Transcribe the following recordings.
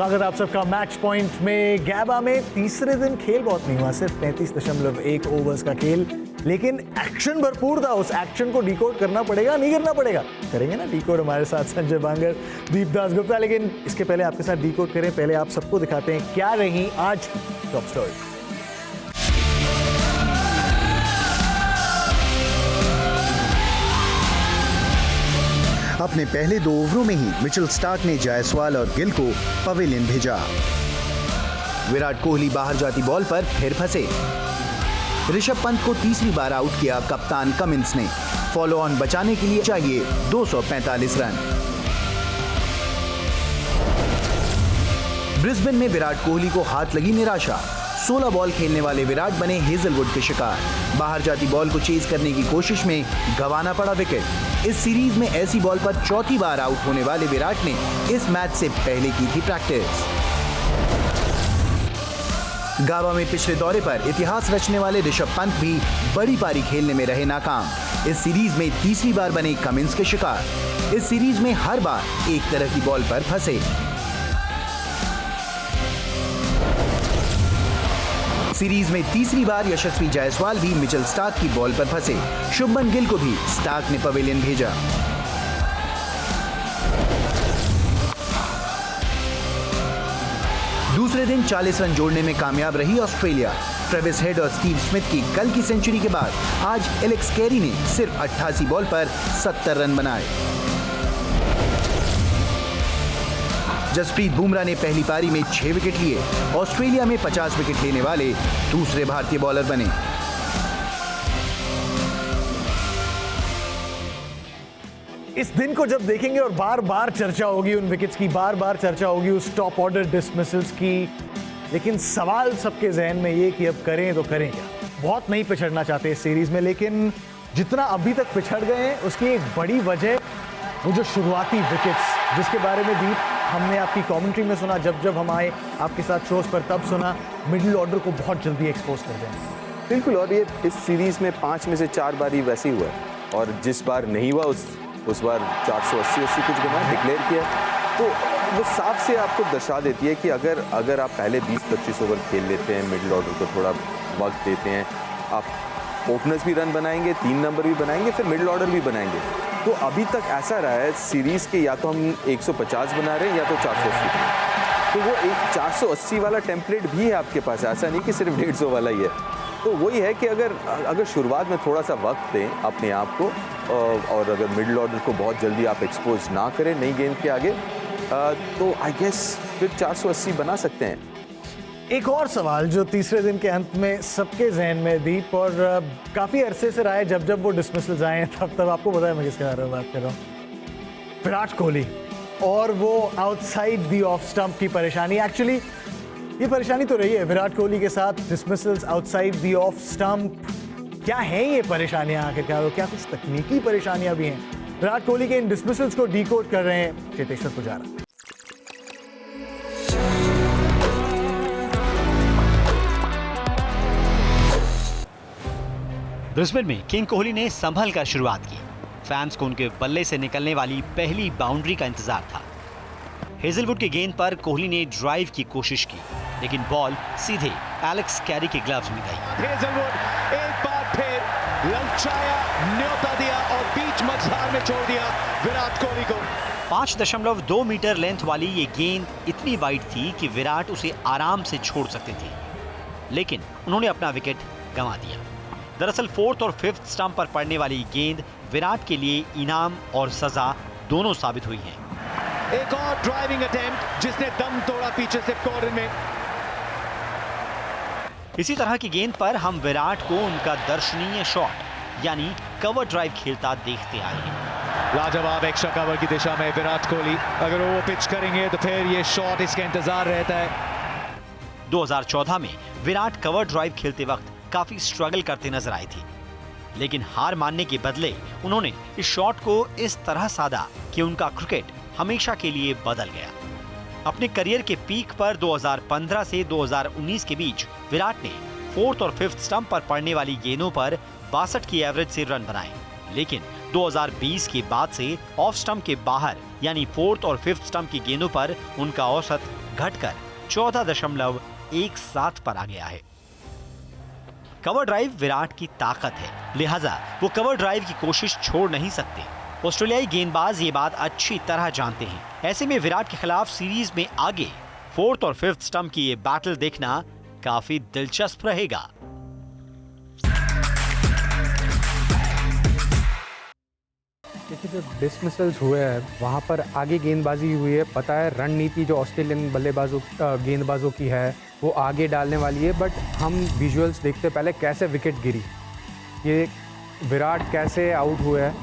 स्वागत आप सबका मैच पॉइंट में। गैबा में तीसरे दिन खेल बहुत नहीं हुआ, सिर्फ 35.1 ओवर्स का खेल, लेकिन एक्शन भरपूर था। उस एक्शन को डिकोड करना पड़ेगा, नहीं करना पड़ेगा, करेंगे ना डिकोड हमारे साथ संजय बांगर, दीपदास गुप्ता। लेकिन इसके पहले आपके साथ डिकोड करें, पहले आप सबको दिखाते हैं क्या रही आज टॉप स्टोरी। अपने पहले 2 ओवरों में ही मिचेल स्टार्क ने जायसवाल और गिल को पवेलियन भेजा। विराट कोहली बाहर जाती बॉल पर फिर फंसे। ऋषभ पंत को तीसरी बार आउट किया कप्तान कमिंस ने। फॉलो ऑन बचाने के लिए चाहिए 245 रन। ब्रिस्बेन में विराट कोहली को हाथ लगी निराशा। 16 बॉल खेलने वाले विराट बने हेजलवुड के शिकार। बाहर जाती बॉल को चेज करने की कोशिश में गंवाना पड़ा विकेट। इस सीरीज में ऐसी बॉल पर चौथी बार आउट होने वाले विराट ने इस मैच से पहले की थी प्रैक्टिस। गाबा में पिछले दौरे पर इतिहास रचने वाले ऋषभ पंत भी बड़ी पारी खेलने में रहे नाकाम। इस सीरीज में तीसरी बार बने कमिंस के शिकार। इस सीरीज में हर बार एक तरह की बॉल पर फंसे। सीरीज में तीसरी बार यशस्वी जायसवाल भी मिचेल स्टार्क की बॉल पर फंसे। शुभमन गिल को भी स्टार्क ने पवेलियन भेजा। दूसरे दिन 40 रन जोड़ने में कामयाब रही ऑस्ट्रेलिया। ट्रेविस हेड और स्टीव स्मिथ की कल की सेंचुरी के बाद आज एलेक्स कैरी ने सिर्फ 88 बॉल पर 70 रन बनाए। जसप्रीत बुमराह ने पहली पारी में 6 विकेट लिए। ऑस्ट्रेलिया में 50 विकेट लेने वाले दूसरे भारतीय बॉलर बने। इस दिन को जब देखेंगे और बार बार चर्चा होगी उन विकेट्स की, बार बार चर्चा होगी उस टॉप ऑर्डर डिसमिसल्स की, लेकिन सवाल सबके जहन में ये कि अब करें तो करें क्या। बहुत नहीं पिछड़ना चाहते इस सीरीज में, लेकिन जितना अभी तक पिछड़ गए हैं उसकी एक बड़ी वजह वो जो शुरुआती विकेट्स, जिसके बारे में दीप हमने आपकी कमेंट्री में सुना, जब हम आए आपके साथ शोज पर तब सुना, मिडिल ऑर्डर को बहुत जल्दी एक्सपोज कर दें। बिल्कुल, और ये इस सीरीज में 5 में से 4 बार ही वैसे ही हुआ है, और जिस बार नहीं हुआ उस बार 480 कुछ बना डिक्लेयर किया। तो वो साफ से आपको दर्शा देती है कि अगर आप पहले 20-25 ओवर खेल लेते हैं, मिडिल ऑर्डर को थोड़ा वक्त देते हैं, आप ओपनर्स भी रन बनाएंगे, 3 नंबर भी बनाएंगे, फिर मिडिल ऑर्डर भी बनाएंगे। तो अभी तक ऐसा रहा है सीरीज के, या तो हम 150 बना रहे हैं या तो 480। तो वो एक 480 वाला टेम्पलेट भी है आपके पास, ऐसा नहीं कि सिर्फ 150 वाला ही है। तो वही है कि अगर शुरुआत में थोड़ा सा वक्त दें अपने आप को, और अगर मिडिल ऑर्डर को बहुत जल्दी आप एक्सपोज ना करें नई गेंद के आगे, तो आई गेस फिर 480 बना सकते हैं। एक और सवाल जो तीसरे दिन के अंत में सबके जहन में दीप, और काफ़ी अरसे से रहा है, जब वो डिसमिसल्स आए तब आपको पता है मैं किसके बारे में बात कर रहा हूँ। विराट कोहली और वो आउटसाइड दी ऑफ स्टंप की परेशानी। एक्चुअली ये परेशानी तो रही है विराट कोहली के साथ, dismissals outside the off stump. क्या है ये परेशानियां आखिरकार, क्या कुछ तकनीकी परेशानियां भी हैं? विराट कोहली के इन डिसमिसल्स को डिकोड कर रहे हैं चेतेश्वर पुजारा। ब्रिस्बेन में किंग कोहली ने संभल कर शुरुआत की। फैंस को उनके बल्ले से निकलने वाली पहली बाउंड्री का इंतजार था। हेजलवुड की गेंद पर कोहली ने ड्राइव की कोशिश की, लेकिन बॉल सीधे एलेक्स कैरी के ग्लव्स में गई। हेजलवुड एक बार फिर ललचाया, न्योता दिया और बीच मझधार में छोड़ दिया विराट कोहली को। 5.2 मीटर लेंथ वाली ये गेंद इतनी वाइड थी कि विराट उसे आराम से छोड़ सकते थे, लेकिन उन्होंने अपना विकेट गंवा दिया। दरअसल 4th और 5th स्टंप पर पड़ने वाली गेंद विराट के लिए इनाम और सजा दोनों साबित हुई हैं। एक और ड्राइविंग अटेम्प्ट जिसने दम तोड़ा पीछे से कॉर्नर में। इसी तरह की गेंद पर हम विराट को उनका दर्शनीय शॉट यानी कवर ड्राइव खेलता देखते आए हैं। लाजवाब एक्स्ट्रा कवर की दिशा में विराट कोहली, अगर वो पिच करेंगे तो फिर ये शॉट इसका इंतजार रहता है। 2014 में विराट कवर ड्राइव खेलते वक्त काफी स्ट्रगल करते नजर आई थी, लेकिन हार मानने के बदले उन्होंने इस शॉट को इस तरह साधा कि उनका क्रिकेट हमेशा के लिए बदल गया। अपने करियर के पीक पर 2015 से 2019 के बीच विराट ने 4th और 5th स्टंप पर पड़ने वाली गेंदों पर 62 की एवरेज से रन बनाए, लेकिन 2020 के बाद से ऑफ स्टंप के बाहर यानी 4th और 5th स्टंप की गेंदों पर उनका औसत घटकर 14.17 पर आ गया है। कवर ड्राइव विराट की ताकत है, लिहाजा वो कवर ड्राइव की कोशिश छोड़ नहीं सकते। ऑस्ट्रेलियाई गेंदबाज ये बात अच्छी तरह जानते हैं। ऐसे में विराट के खिलाफ सीरीज में आगे 4th और 5th स्टंप की ये बैटल देखना काफी दिलचस्प रहेगा। देखिए, जो डिसमिसल्स हुए हैं वहाँ पर आगे गेंदबाजी हुई है। पता है रणनीति जो ऑस्ट्रेलियन गेंदबाजों की है वो आगे डालने वाली है, बट हम विजुअल्स देखते पहले कैसे विकेट गिरी, ये विराट कैसे आउट हुए हैं,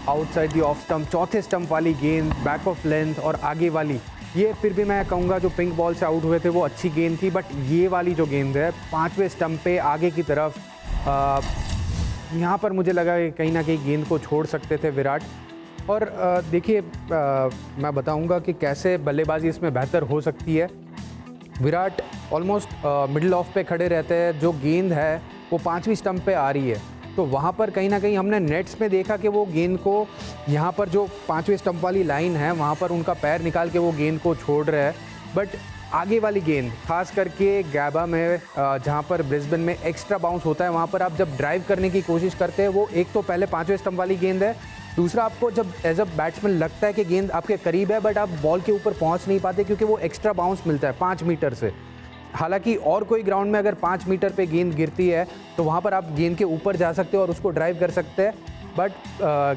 आउटसाइड दी ऑफ स्टंप, चौथे स्टंप वाली गेंद, बैक ऑफ लेंथ और आगे वाली, ये फिर भी मैं कहूँगा जो पिंक बॉल से आउट हुए थे वो अच्छी गेंद थी, बट ये वाली जो गेंद है 5वें स्टंप पे आगे की तरफ, यहाँ पर मुझे लगा कि कहीं ना कहीं गेंद को छोड़ सकते थे विराट। और देखिए, मैं बताऊंगा कि कैसे बल्लेबाजी इसमें बेहतर हो सकती है। विराट ऑलमोस्ट मिडिल ऑफ पे खड़े रहते हैं, जो गेंद है वो 5वीं स्टंप पे आ रही है, तो वहाँ पर कहीं ना कहीं हमने नेट्स में देखा कि वो गेंद को यहाँ पर जो 5वें स्टंप वाली लाइन है वहाँ पर उनका पैर निकाल के वो गेंद को छोड़ रहे हैं। बट आगे वाली गेंद, खास करके गैबा में जहाँ पर ब्रिस्बेन में एक्स्ट्रा बाउंस होता है, वहाँ पर आप जब ड्राइव करने की कोशिश करते हैं, वो एक तो पहले 5वें स्टंप वाली गेंद है, दूसरा आपको जब एज अ बैट्समैन लगता है कि गेंद आपके करीब है बट आप बॉल के ऊपर पहुँच नहीं पाते क्योंकि वो एक्स्ट्रा बाउंस मिलता है 5 मीटर से। हालांकि और कोई ग्राउंड में अगर 5 मीटर पे गेंद गिरती है तो वहाँ पर आप गेंद के ऊपर जा सकते हो और उसको ड्राइव कर सकते हैं, बट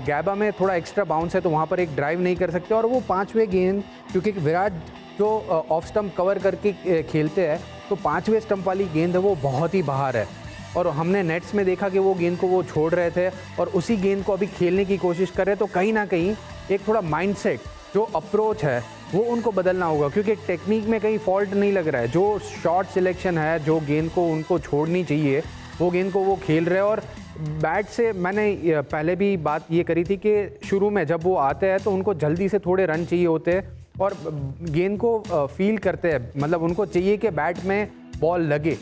गैबा में थोड़ा एक्स्ट्रा बाउंस है तो वहाँ पर एक ड्राइव नहीं कर सकते। और वो 5वें गेंद, क्योंकि विराट जो ऑफ स्टंप कवर करके खेलते हैं, तो 5वें स्टंप वाली गेंद है वो बहुत ही बाहर है और हमने नेट्स में देखा कि वो गेंद को वो छोड़ रहे थे और उसी गेंद को अभी खेलने की कोशिश कर रहे हैं। तो कहीं ना कहीं एक थोड़ा माइंडसेट, जो अप्रोच है वो उनको बदलना होगा, क्योंकि टेक्निक में कहीं फॉल्ट नहीं लग रहा है। जो शॉट सिलेक्शन है, जो गेंद को उनको छोड़नी चाहिए वो गेंद को वो खेल रहे हैं। और बैट से मैंने पहले भी बात ये करी थी कि शुरू में जब वो आते हैं तो उनको जल्दी से थोड़े रन चाहिए होते हैं और गेंद को फील करते हैं, मतलब उनको चाहिए कि बैट में बॉल लगे।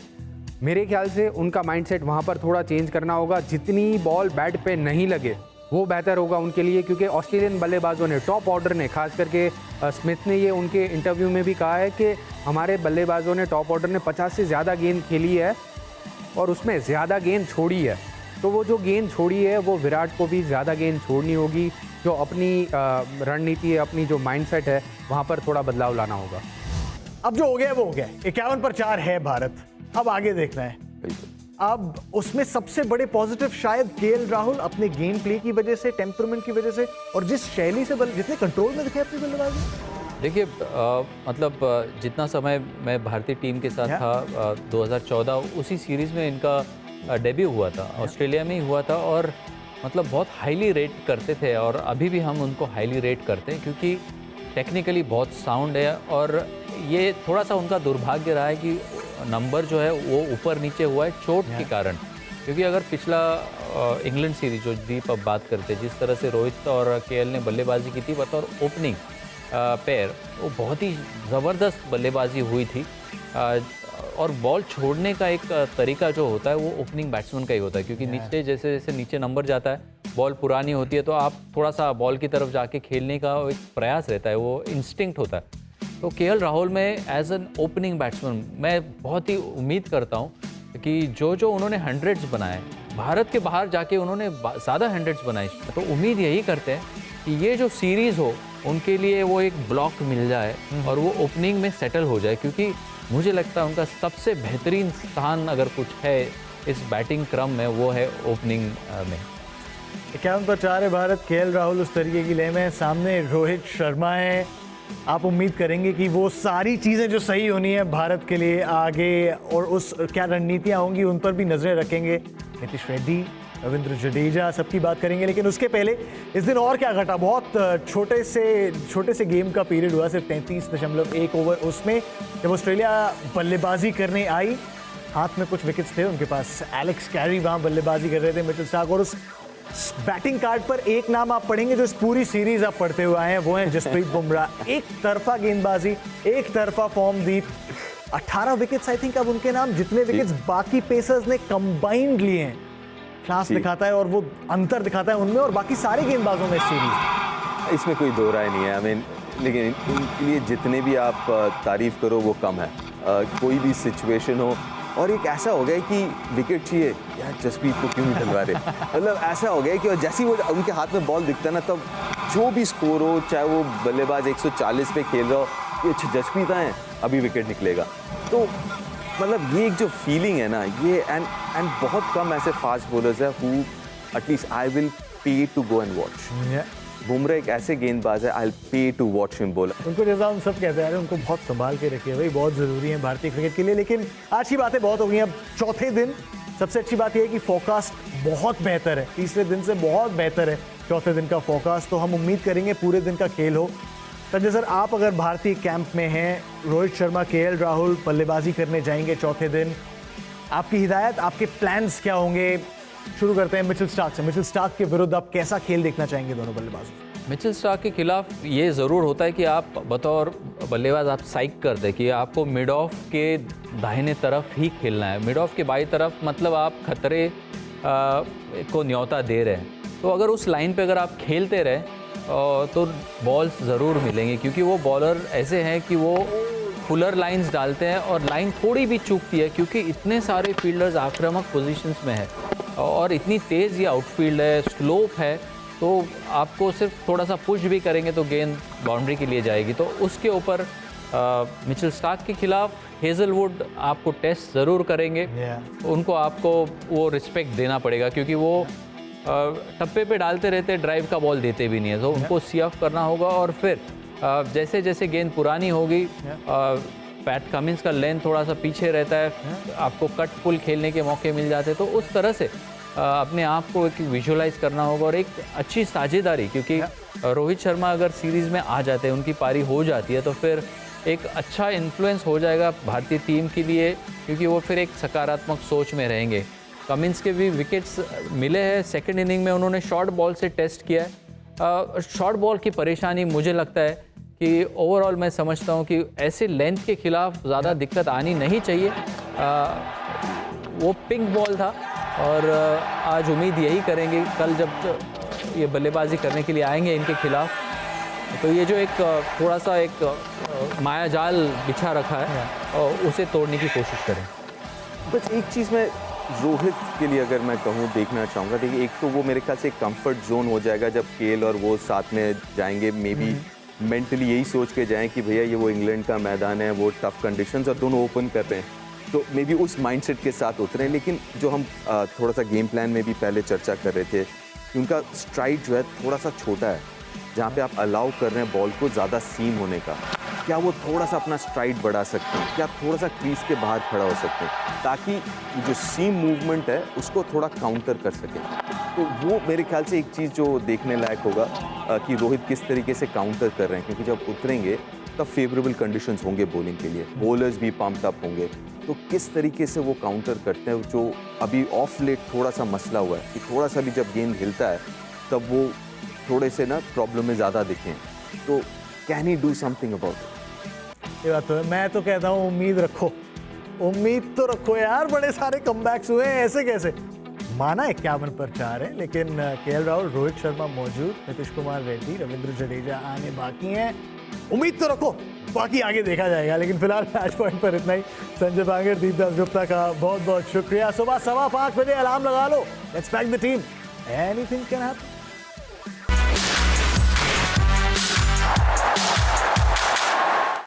मेरे ख्याल से उनका माइंडसेट वहाँ पर थोड़ा चेंज करना होगा। जितनी बॉल बैट पे नहीं लगे वो बेहतर होगा उनके लिए, क्योंकि ऑस्ट्रेलियन बल्लेबाजों ने, टॉप ऑर्डर ने, खास करके स्मिथ ने ये उनके इंटरव्यू में भी कहा है कि हमारे बल्लेबाजों ने, टॉप ऑर्डर ने 50 से ज़्यादा गेंद खेली है और उसमें ज़्यादा गेंद छोड़ी है। तो वो जो गेंद छोड़ी है वो विराट को भी ज़्यादा गेंद छोड़नी होगी। जो अपनी रणनीति है, अपनी जो माइंडसेट है, वहाँ पर थोड़ा बदलाव लाना होगा। अब जो हो गया वो हो गया। 51 पर 4 है भारत, अब आगे देखना है। अब उसमें सबसे बड़े पॉजिटिव शायद केएल राहुल अपने गेम प्ले की वजह से, टेम्परमेंट की वजह से और जिस शैली से जितने कंट्रोल में दिखे अपनी बल्लेबाजी। देखिए, मतलब जितना समय मैं भारतीय टीम के साथ था 2014, उसी सीरीज़ में इनका डेब्यू हुआ था, ऑस्ट्रेलिया में ही हुआ था और मतलब बहुत हाईली रेट करते थे और अभी भी हम उनको हाईली रेट करते हैं क्योंकि टेक्निकली बहुत साउंड है। और ये थोड़ा सा उनका दुर्भाग्य रहा है कि नंबर जो है वो ऊपर नीचे हुआ है चोट के कारण, क्योंकि अगर पिछला इंग्लैंड सीरीज जो दीप अब बात करते, जिस तरह से रोहित और केएल ने बल्लेबाजी की थी बतौर ओपनिंग पेयर, वो बहुत ही ज़बरदस्त बल्लेबाजी हुई थी। और बॉल छोड़ने का एक तरीका जो होता है वो ओपनिंग बैट्समैन का ही होता है, क्योंकि नीचे जैसे जैसे नीचे नंबर जाता है, बॉल पुरानी होती है तो आप थोड़ा सा बॉल की तरफ जाके खेलने का एक प्रयास रहता है, वो इंस्टिंक्ट होता है। तो केएल राहुल में एज एन ओपनिंग बैट्समैन मैं बहुत ही उम्मीद करता हूँ कि जो उन्होंने 100s बनाए, भारत के बाहर जाके उन्होंने ज़्यादा 100s बनाए, तो उम्मीद यही करते हैं कि ये जो सीरीज़ हो उनके लिए वो एक ब्लॉक मिल जाए और वो ओपनिंग में सेटल हो जाए, क्योंकि मुझे लगता है उनका सबसे बेहतरीन स्थान अगर कुछ है इस बैटिंग क्रम में वो है ओपनिंग में। 51 पर 4 है भारत, केएल राहुल उस तरीके की ले में, सामने रोहित शर्मा है। आप उम्मीद करेंगे कि वो सारी चीज़ें जो सही होनी है भारत के लिए आगे और उस क्या रणनीतियाँ होंगी उन पर भी नजरें रखेंगे। नीतीश रेड्डी, रविंद्र जडेजा, सबकी बात करेंगे, लेकिन उसके पहले इस दिन और क्या घटा। बहुत छोटे से गेम का पीरियड हुआ, सिर्फ 33.1 ओवर। उसमें जब ऑस्ट्रेलिया बल्लेबाजी करने आई, हाथ में कुछ विकेट्स थे उनके पास, एलेक्स कैरी वहाँ बल्लेबाजी कर रहे थे, मिचेल स्टार्क, और उस बैटिंग कार्ड पर एक नाम आप पढ़ेंगे जो इस पूरी सीरीज आप पढ़ते हुए आए हैं, वो है जसप्रीत बुमराह। एक तरफा गेंदबाजी, एक तरफा form, Deep 18 wickets I think अब उनके नाम, जितने विकेट्स बाकी पेसर्स ने कंबाइंड लिए हैं, क्लास दिखाता है और वो अंतर दिखाता है उनमें और बाकी सारे गेंदबाजों में इस सीरीज। इसमें कोई दो राय नहीं है। आई मीन लेकिन इनके लिए जितने भी आप तारीफ करो वो कम है। कोई भी सिचुएशन हो, और एक ऐसा हो गया कि विकेट चाहिए यार, जसप्रीत को क्यों नहीं डलवा रहे, मतलब ऐसा हो गया कि और जैसे ही वो उनके हाथ में बॉल दिखता है ना, तब जो भी स्कोर हो, चाहे वो बल्लेबाज 140 पे खेल रहा हो, ये जसप्रीत आए अभी विकेट निकलेगा। तो मतलब ये एक जो फीलिंग है ना, ये एंड बहुत कम ऐसे फास्ट बॉलर्स हैं who at least I will pay to go and watch. Bumrah एक ऐसे गेंदबाज है, आई पे टू वॉच हिम बॉल। उनको जैसा हम सब कहते हैं, उनको बहुत संभाल के रखिए भाई, बहुत ज़रूरी है भारतीय क्रिकेट के लिए। लेकिन आज की बातें बहुत हो गई। अब चौथे दिन सबसे अच्छी बात यह है कि फोरकास्ट बहुत बेहतर है, तीसरे दिन से बहुत बेहतर है चौथे दिन का फोरकास्ट। तो हम उम्मीद करेंगे पूरे दिन का खेल हो। संजय सर, आप अगर भारतीय कैंप में हैं, रोहित शर्मा, केएल राहुल बल्लेबाजी करने जाएंगे चौथे दिन, आपकी हिदायत, आपके प्लान्स क्या होंगे? शुरू करते हैं मिचेल स्टार्क से। मिचेल स्टार्क के विरुद्ध आप कैसा खेल देखना चाहेंगे दोनों बल्लेबाजों? मिचेल स्टार्क के खिलाफ ये ज़रूर होता है कि आप बतौर बल्लेबाज आप साइक कर दें कि आपको मिड ऑफ के दाहिने तरफ ही खेलना है। मिड ऑफ के बाई तरफ मतलब आप खतरे को न्योता दे रहे हैं। तो अगर उस लाइन पे अगर आप खेलते रहे तो बॉल्स ज़रूर मिलेंगे, क्योंकि वो बॉलर ऐसे हैं कि वो फुलर लाइंस डालते हैं और लाइन थोड़ी भी चूकती है, क्योंकि इतने सारे फील्डर्स आक्रामक पोजीशंस में है और इतनी तेज़ ये आउटफील्ड है, स्लोप है, तो आपको सिर्फ थोड़ा सा पुश भी करेंगे तो गेंद बाउंड्री के लिए जाएगी। तो उसके ऊपर मिचेल स्टार्क के खिलाफ हेज़लवुड आपको टेस्ट ज़रूर करेंगे। उनको आपको वो रिस्पेक्ट देना पड़ेगा, क्योंकि वो टप्पे पे डालते रहते, ड्राइव का बॉल देते भी नहीं है। तो उनको सी ऑफ करना होगा और फिर जैसे जैसे गेंद पुरानी होगी, पैट कमिंस का लेंथ थोड़ा सा पीछे रहता है, आपको कट पुल खेलने के मौके मिल जाते हैं। तो उस तरह से अपने आप को एक विजुअलाइज करना होगा और एक अच्छी साझेदारी, क्योंकि रोहित शर्मा अगर सीरीज़ में आ जाते हैं, उनकी पारी हो जाती है, तो फिर एक अच्छा इन्फ्लुएंस हो जाएगा भारतीय टीम के लिए, क्योंकि वो फिर एक सकारात्मक सोच में रहेंगे। कमिंस के भी विकेट्स मिले हैं सेकेंड इनिंग में, उन्होंने शॉर्ट बॉल से टेस्ट किया है। शॉर्ट बॉल की परेशानी मुझे लगता है कि ओवरऑल मैं समझता हूं कि ऐसे लेंथ के खिलाफ ज़्यादा दिक्कत आनी नहीं चाहिए। वो पिंक बॉल था और आज उम्मीद यही करेंगे कल जब ये बल्लेबाजी करने के लिए आएंगे इनके खिलाफ, तो ये जो एक थोड़ा सा एक मायाजाल बिछा रखा है और उसे तोड़ने की कोशिश करें। बस एक चीज़ मैं रोहित के लिए अगर मैं कहूँ देखना चाहूँगा, देखिए एक तो वो मेरे ख्याल से एक कंफर्ट जोन हो जाएगा जब केएल और वो साथ में जाएंगे, मे बी मेंटली यही सोच के जाएं कि भैया ये वो इंग्लैंड का मैदान है, वो टफ कंडीशंस और दोनों ओपन कर रहे हैं, तो मे बी उस माइंडसेट के साथ उतरें। लेकिन जो हम थोड़ा सा गेम प्लान में भी पहले चर्चा कर रहे थे कि उनका स्ट्राइड जो है थोड़ा सा छोटा है, जहाँ पे आप अलाउ कर रहे हैं बॉल को ज़्यादा सीम होने का, क्या वो थोड़ा सा अपना स्ट्राइड बढ़ा सकते हैं, क्या थोड़ा सा क्रीज के बाहर खड़ा हो सकते हैं, ताकि जो सीम मूवमेंट है उसको थोड़ा काउंटर कर सकें। तो वो मेरे ख्याल से एक चीज़ जो देखने लायक होगा कि रोहित किस तरीके से काउंटर कर रहे हैं, क्योंकि जब उतरेंगे तब फेवरेबल कंडीशंस होंगे बॉलिंग के लिए, बॉलर्स भी पम्प्ड अप होंगे, तो किस तरीके से वो काउंटर करते हैं। जो अभी ऑफ लेट थोड़ा सा मसला हुआ है कि थोड़ा सा भी जब गेंद हिलता है तब वो थोड़े से ना प्रॉब्लम में ज़्यादा दिखें, तो can he do something about it? ये बात तो है। मैं तो कहता हूँ उम्मीद रखो, उम्मीद तो रखो यार, बड़े सारे कमबैक्स हुए हैं, ऐसे कैसे? माना 51 पर 4 है, लेकिन केएल राहुल, रोहित शर्मा मौजूद, नीतीश कुमार रेड्डी, रविंद्र जडेजा आने बाकी हैं। उम्मीद तो रखो, बाकी आगे देखा जाएगा। लेकिन फिलहाल मैच पॉइंट पर इतना ही। संजय बांगर, दीपदास गुप्ता का बहुत बहुत शुक्रिया। सुबह 5:15 बजे अलार्म लगा लो, let's pack the team, anything can happen.